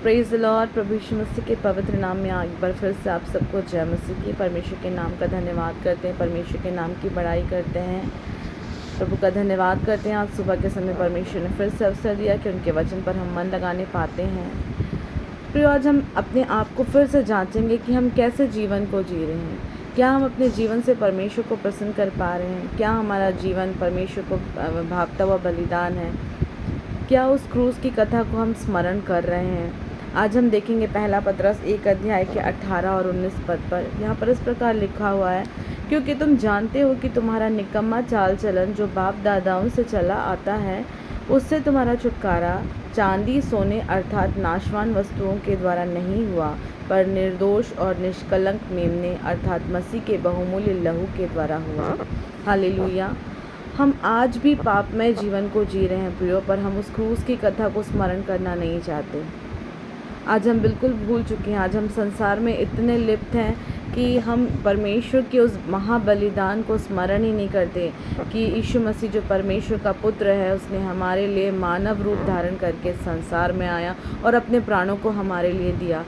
Praise the lord. प्रभु यीशु मसीह के पवित्र नाम में एक बार फिर से आप सबको जय मसीह की। परमेश्वर के नाम का धन्यवाद करते हैं, परमेश्वर के नाम की बड़ाई करते हैं, प्रभु का धन्यवाद करते हैं। आज सुबह के समय परमेश्वर ने फिर से अवसर दिया कि उनके वचन पर हम मन लगाने पाते हैं। प्रिय, आज हम अपने आप को फिर से जांचेंगे कि हम कैसे जीवन को जी रहे हैं। क्या हम अपने जीवन से परमेश्वर को प्रसन्न कर पा रहे हैं? क्या हमारा जीवन परमेश्वर को भावता हुआ बलिदान है? क्या उस क्रूस की कथा को हम स्मरण कर रहे हैं? आज हम देखेंगे पहला पतरस 1 अध्याय के 18 और 19 पद पर। यहाँ पर इस प्रकार लिखा हुआ है, क्योंकि तुम जानते हो कि तुम्हारा निकम्मा चाल चलन जो बाप दादाओं से चला आता है, उससे तुम्हारा छुटकारा चांदी सोने अर्थात नाशवान वस्तुओं के द्वारा नहीं हुआ, पर निर्दोष और निष्कलंक मेमने अर्थात मसीह के बहुमूल्य लहू के द्वारा हुआ। हालेलुया। हम आज भी पापमय जीवन को जी रहे हैं प्रियो, पर हम उस क्रूस की कथा को स्मरण करना नहीं चाहते। आज हम बिल्कुल भूल चुके हैं। आज हम संसार में इतने लिप्त हैं कि हम परमेश्वर के उस महाबलिदान को स्मरण ही नहीं करते कि यीशु मसीह जो परमेश्वर का पुत्र है, उसने हमारे लिए मानव रूप धारण करके संसार में आया और अपने प्राणों को हमारे लिए दिया।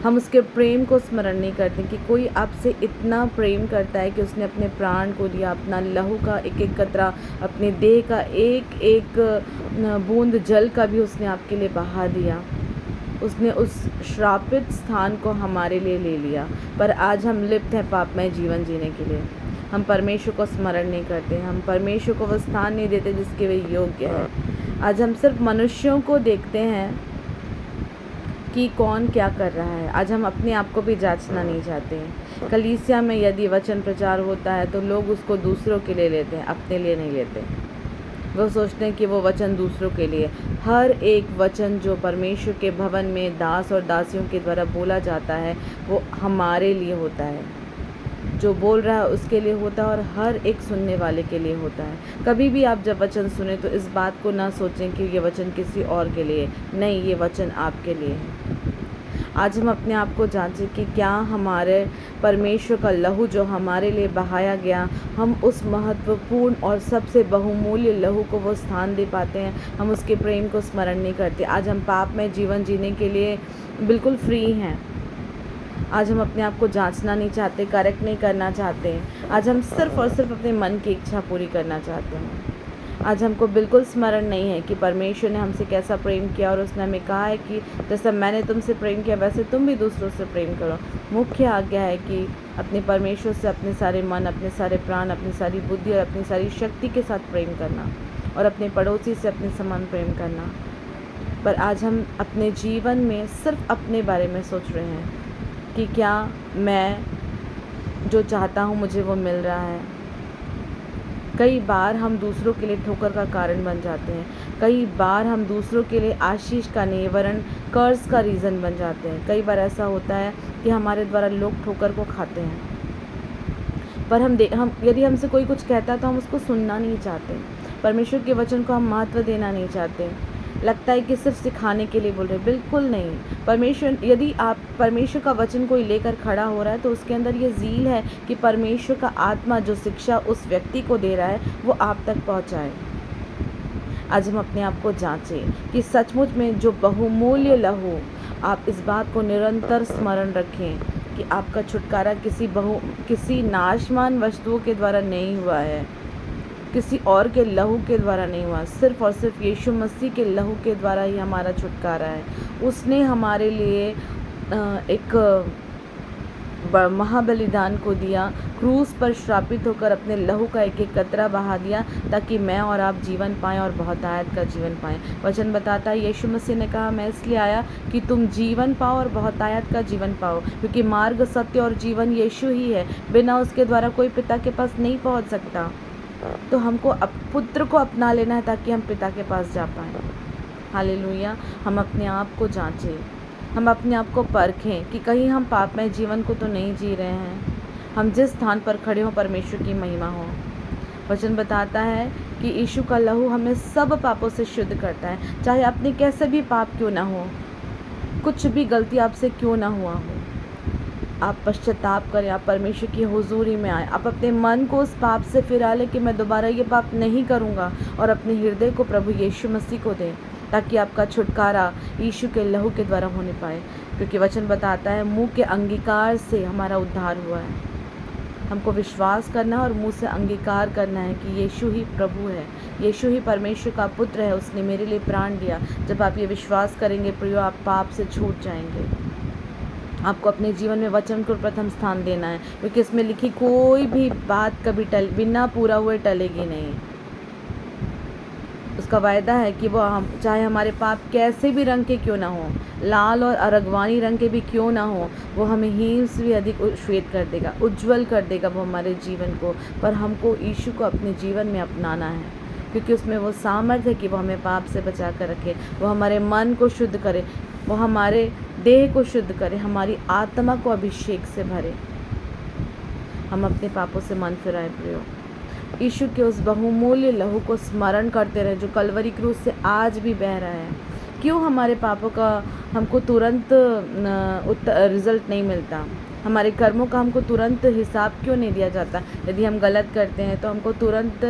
हम उसके प्रेम को स्मरण नहीं करते कि कोई आपसे इतना प्रेम करता है कि उसने अपने प्राण को दिया, अपना लहू का एक एक कतरा, अपने देह का एक एक बूंद जल का भी उसने आपके लिए बहा दिया। उसने उस श्रापित स्थान को हमारे लिए ले लिया। पर आज हम लिप्त हैं पापमय जीवन जीने के लिए। हम परमेश्वर को स्मरण नहीं करते, हम परमेश्वर को वो स्थान नहीं देते जिसके वे योग्य है। आज हम सिर्फ मनुष्यों को देखते हैं कि कौन क्या कर रहा है। आज हम अपने आप को भी जांचना नहीं चाहते हैं। कलीसिया में यदि वचन प्रचार होता है तो लोग उसको दूसरों के लिए लेते हैं, अपने लिए नहीं लेते। वो सोचते हैं कि वो वचन दूसरों के लिए। हर एक वचन जो परमेश्वर के भवन में दास और दासियों के द्वारा बोला जाता है, वो हमारे लिए होता है। जो बोल रहा है उसके लिए होता है और हर एक सुनने वाले के लिए होता है। कभी भी आप जब वचन सुने तो इस बात को ना सोचें कि ये वचन किसी और के लिए, नहीं, ये वचन आपके लिए है। आज हम अपने आप को जांचें कि क्या हमारे परमेश्वर का लहू जो हमारे लिए बहाया गया, हम उस महत्वपूर्ण और सबसे बहुमूल्य लहू को वो स्थान दे पाते हैं। हम उसके प्रेम को स्मरण नहीं करते। आज हम पाप में जीवन जीने के लिए बिल्कुल फ्री हैं। आज हम अपने आप को जांचना नहीं चाहते, करेक्ट नहीं करना चाहते। आज हम सिर्फ और सिर्फ अपने मन की इच्छा पूरी करना चाहते हैं। आज हमको बिल्कुल स्मरण नहीं है कि परमेश्वर ने हमसे कैसा प्रेम किया और उसने हमें कहा है कि जैसा मैंने तुमसे प्रेम किया वैसे तुम भी दूसरों से प्रेम करो। मुख्य आज्ञा है कि अपने परमेश्वर से अपने सारे मन, अपने सारे प्राण, अपनी सारी बुद्धि और अपनी सारी शक्ति के साथ प्रेम करना और अपने पड़ोसी से अपने समान प्रेम करना। पर आज हम अपने जीवन में सिर्फ अपने बारे में सोच रहे हैं कि क्या मैं जो चाहता हूँ मुझे वो मिल रहा है। कई बार हम दूसरों के लिए ठोकर का कारण बन जाते हैं। कई बार हम दूसरों के लिए आशीष का नहीं वरन कर्ज का रीज़न बन जाते हैं। कई बार ऐसा होता है कि हमारे द्वारा लोग ठोकर को खाते हैं, पर हम यदि हमसे कोई कुछ कहता है तो हम उसको सुनना नहीं चाहते। परमेश्वर के वचन को हम महत्व देना नहीं चाहते। लगता है कि सिर्फ सिखाने के लिए बोल रहे, बिल्कुल नहीं। यदि आप परमेश्वर का वचन कोई लेकर खड़ा हो रहा है तो उसके अंदर ये ज़ील है कि परमेश्वर का आत्मा जो शिक्षा उस व्यक्ति को दे रहा है वो आप तक पहुंचाए। आज हम अपने आप को जांचें कि सचमुच में जो बहुमूल्य लहू, आप इस बात को निरंतर स्मरण रखें कि आपका छुटकारा किसी नाशवान वस्तुओं के द्वारा नहीं हुआ है, किसी और के लहू के द्वारा नहीं हुआ। सिर्फ और सिर्फ यीशु मसीह के लहू के द्वारा ही हमारा छुटकारा है। उसने हमारे लिए एक महाबलिदान को दिया, क्रूस पर श्रापित होकर अपने लहू का एक एक कतरा बहा दिया ताकि मैं और आप जीवन पाएँ और बहुतायत का जीवन पाएँ। वचन बताता है, यीशु मसीह ने कहा, मैं इसलिए आया कि तुम जीवन पाओ और बहुतायत का जीवन पाओ, क्योंकि मार्ग, सत्य और जीवन यीशु ही है। बिना उसके द्वारा कोई पिता के पास नहीं पहुँच सकता। तो हमको पुत्र को अपना लेना है ताकि हम पिता के पास जा पाएँ। हालेलुया। हम अपने आप को जांचें, हम अपने आप को परखें कि कहीं हम पापमय जीवन को तो नहीं जी रहे हैं। हम जिस स्थान पर खड़े हों परमेश्वर की महिमा हो। वचन बताता है कि यीशु का लहू हमें सब पापों से शुद्ध करता है, चाहे अपने कैसे भी पाप क्यों ना हो, कुछ भी गलती आपसे क्यों ना हुआ हो। आप पश्चाताप करें, आप परमेश्वर की हुजूरी में आए, आप अपने मन को उस पाप से फिरा लें कि मैं दोबारा ये पाप नहीं करूँगा और अपने हृदय को प्रभु यीशु मसीह को दें। ताकि आपका छुटकारा यीशु के लहू के द्वारा होने पाए, क्योंकि वचन बताता है मुंह के अंगीकार से हमारा उद्धार हुआ है। हमको विश्वास करना और मुंह से अंगीकार करना है कि यीशु ही प्रभु है, यीशु ही परमेश्वर का पुत्र है, उसने मेरे लिए प्राण दिया। जब आप ये विश्वास करेंगे प्रियो, आप पाप से छूट जाएंगे। आपको अपने जीवन में वचन को प्रथम स्थान देना है, क्योंकि इसमें लिखी कोई भी बात कभी बिना पूरा हुए टलेगी नहीं। उसका वायदा है कि वो हम चाहे हमारे पाप कैसे भी रंग के क्यों ना हो, लाल और अरगवानी रंग के भी क्यों ना हो, वो हमें हीन से भी अधिक श्वेत कर देगा, उज्जवल कर देगा वो हमारे जीवन को। पर हमको यीशु को अपने जीवन में अपनाना है, क्योंकि उसमें वो सामर्थ्य है कि वो हमें पाप से बचा कर रखे, वो हमारे मन को शुद्ध करे, वो हमारे देह को शुद्ध करे, हमारी आत्मा को अभिषेक से भरे। हम अपने पापों से मन फिराए प्रियो। यीशु के उस बहुमूल्य लहू को स्मरण करते रहे जो कलवरी क्रूस से आज भी बह रहा है। क्यों हमारे पापों का हमको तुरंत रिजल्ट नहीं मिलता? हमारे कर्मों का हमको तुरंत हिसाब क्यों नहीं दिया जाता? यदि हम गलत करते हैं तो हमको तुरंत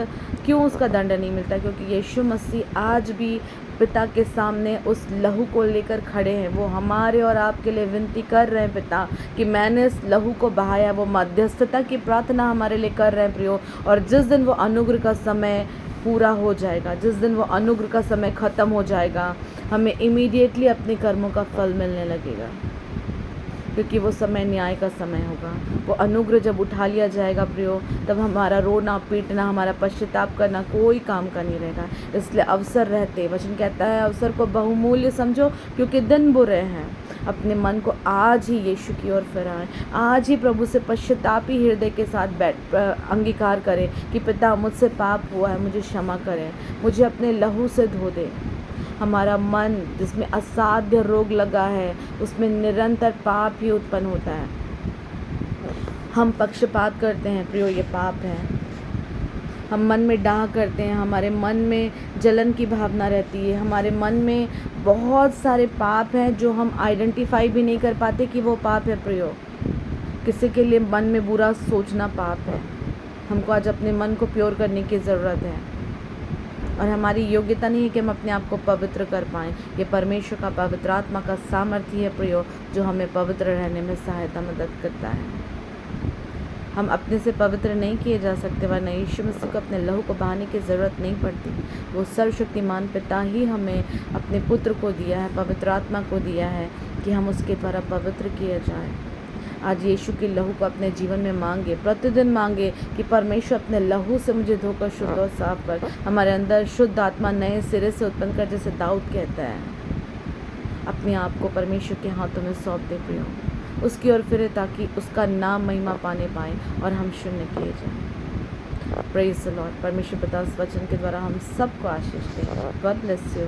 क्यों उसका दंड नहीं मिलता? क्योंकि यीशु मसीह आज भी पिता के सामने उस लहू को लेकर खड़े हैं। वो हमारे और आपके लिए विनती कर रहे हैं पिता कि मैंने इस लहू को बहाया। वो मध्यस्थता की प्रार्थना हमारे लिए कर रहे हैं प्रियो। और जिस दिन वो अनुग्रह का समय पूरा हो जाएगा, जिस दिन वो अनुग्रह का समय ख़त्म हो जाएगा, हमें इमीडिएटली अपने कर्मों का फल मिलने लगेगा, क्योंकि वो समय न्याय का समय होगा। वो अनुग्रह जब उठा लिया जाएगा प्रियो, तब हमारा रोना पीटना, हमारा पश्चाताप करना कोई काम का नहीं रहेगा। इसलिए अवसर रहते, वचन कहता है अवसर को बहुमूल्य समझो, क्योंकि दिन बुरे हैं। अपने मन को आज ही यीशु की ओर फिराएं, आज ही प्रभु से पश्चातापी हृदय के साथ अंगीकार करें कि पिता मुझसे पाप हुआ है, मुझे क्षमा करें, मुझे अपने लहू से धो दे। हमारा मन जिसमें असाध्य रोग लगा है, उसमें निरंतर पाप ही उत्पन्न होता है। हम पक्षपात करते हैं प्रियो, ये पाप है। हम मन में डाह करते हैं, हमारे मन में जलन की भावना रहती है, हमारे मन में बहुत सारे पाप हैं जो हम आइडेंटिफाई भी नहीं कर पाते कि वो पाप है प्रियो। किसी के लिए मन में बुरा सोचना पाप है। हमको आज अपने मन को प्योर करने की ज़रूरत है, और हमारी योग्यता नहीं है कि हम अपने आप को पवित्र कर पाएँ। ये परमेश्वर का पवित्र आत्मा का सामर्थ्य है प्रियो, जो हमें पवित्र रहने में सहायता मदद करता है। हम अपने से पवित्र नहीं किए जा सकते, वरना यीशु मसीह को अपने लहू को बहाने की ज़रूरत नहीं पड़ती। वो सर्वशक्तिमान पिता ही हमें अपने पुत्र को दिया है, पवित्र आत्मा को दिया है कि हम उसके द्वारा पवित्र किए जाएँ। आज यीशु के लहू को अपने जीवन में मांगे, प्रतिदिन मांगे कि परमेश्वर अपने लहू से मुझे धोकर शुद्ध और साफ कर, हमारे अंदर शुद्ध आत्मा नए सिरे से उत्पन्न कर, जैसे दाऊद कहता है। अपने आप को परमेश्वर के हाथों में सौंप दे प्रियो, उसकी ओर फिरे ताकि उसका नाम महिमा पाने पाए और हम शून्य किए जाएं। Praise the lord. परमेश्वर पिता इस वचन के द्वारा हम सबको आशीष दे। God bless you.